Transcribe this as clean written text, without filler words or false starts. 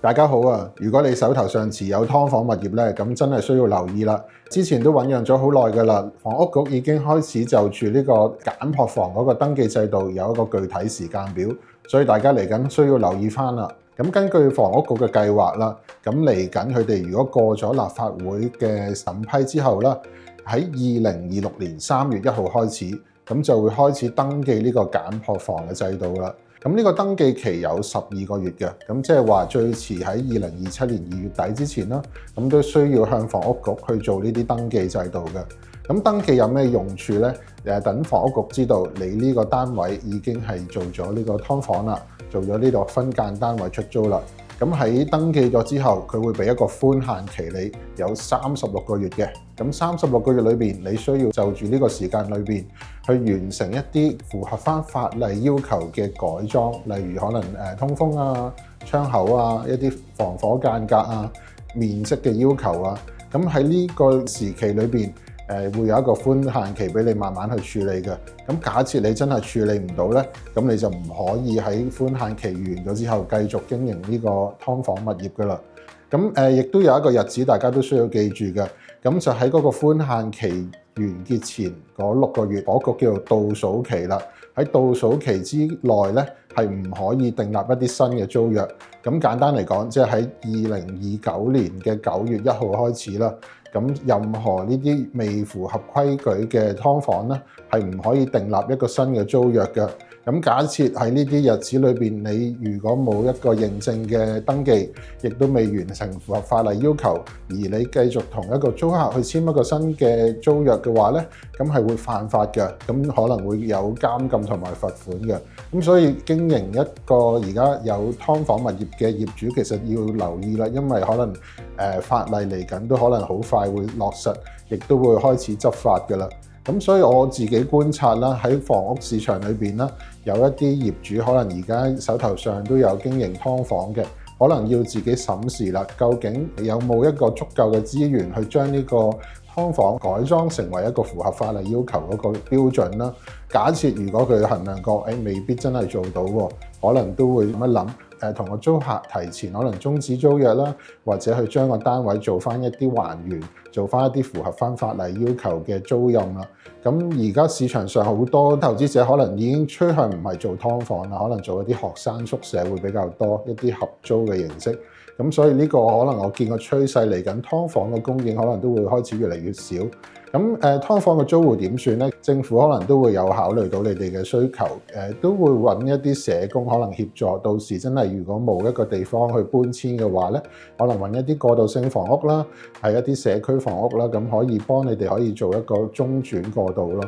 大家好啊！如果你手頭上持有劏房物業咧，咁真係需要留意啦。之前都醖釀咗好耐㗎啦，房屋局已經開始就住呢個簡樸房嗰個登記制度有一個具體時間表，所以大家嚟緊需要留意返啦。咁根據房屋局嘅計劃啦，咁嚟緊佢哋如果過咗立法會嘅審批之後啦，喺2026年3月1號開始，咁就會開始登記呢個簡樸房嘅制度啦。咁呢個登記期有12個月嘅，咁即係話最遲喺2027年2月底之前啦，咁都需要向房屋局去做呢啲登記制度嘅。咁登記有咩用處呢？等房屋局知道你呢個單位已經係做咗呢個劏房啦，做咗呢度分間單位出租啦。咁喺登記咗之後，佢會俾一個寬限期你，有36個月嘅。咁36個月裏邊，你需要就住呢個時間裏邊去完成一啲符合翻法例要求嘅改裝，例如可能通風啊、窗口啊、一啲防火間隔啊、面積嘅要求啊。咁喺呢個時期裏邊，會有一個寬限期俾你慢慢去處理嘅。咁假設你真係處理唔到咧，咁你就唔可以喺寬限期完咗之後繼續經營呢個劏房物業噶啦。咁亦都有一個日子大家都需要記住嘅，咁就喺嗰個寬限期完結前嗰6個月，嗰個叫做倒數期啦。喺倒數期之內咧，係唔可以訂立一啲新嘅租約。咁簡單嚟講，即係喺2029年嘅9月1號開始啦。咁任何呢啲未符合規矩嘅劏房咧，係唔可以訂立一個新嘅租約嘅。咁假設喺呢啲日子裏邊，你如果冇一個認證嘅登記，亦都未完成符合法例要求，而你繼續同一個租客去簽一個新嘅租約嘅話咧，咁係會犯法嘅，咁可能會有監禁同埋罰款嘅。咁所以經營一個而家有劏房物業嘅業主，其實要留意啦，因為可能法例嚟緊都可能好快會落實，亦都會開始執法㗎啦。咁所以我自己觀察啦，喺房屋市場裏邊啦，有一啲業主可能而家手頭上都有經營劏房嘅，可能要自己審視啦，究竟有冇一個足夠嘅資源去將呢個劏房改裝成為一個符合法例要求嗰個標準啦。假設如果佢衡量過，未必真係做到喎，可能都會咁樣諗，同個租客提前可能終止租約啦，或者去將個單位做翻一啲還原，做翻一啲符合翻法例要求嘅租賃啦。咁而家市場上好多投資者可能已經趨向唔係做劏房啦，可能做一啲學生宿舍會比較多，一啲合租嘅形式。咁所以呢個可能我見個趨勢嚟緊，劏房嘅供應可能都會開始越嚟越少。咁劏房嘅租戶點算呢？政府可能都會有考慮到你哋嘅需求，都會揾一啲社工可能協助。到時真係如果冇一個地方去搬遷嘅話咧，可能揾一啲過渡性房屋啦，係一啲社區房屋啦，咁可以幫你哋可以做一個中轉過渡咯。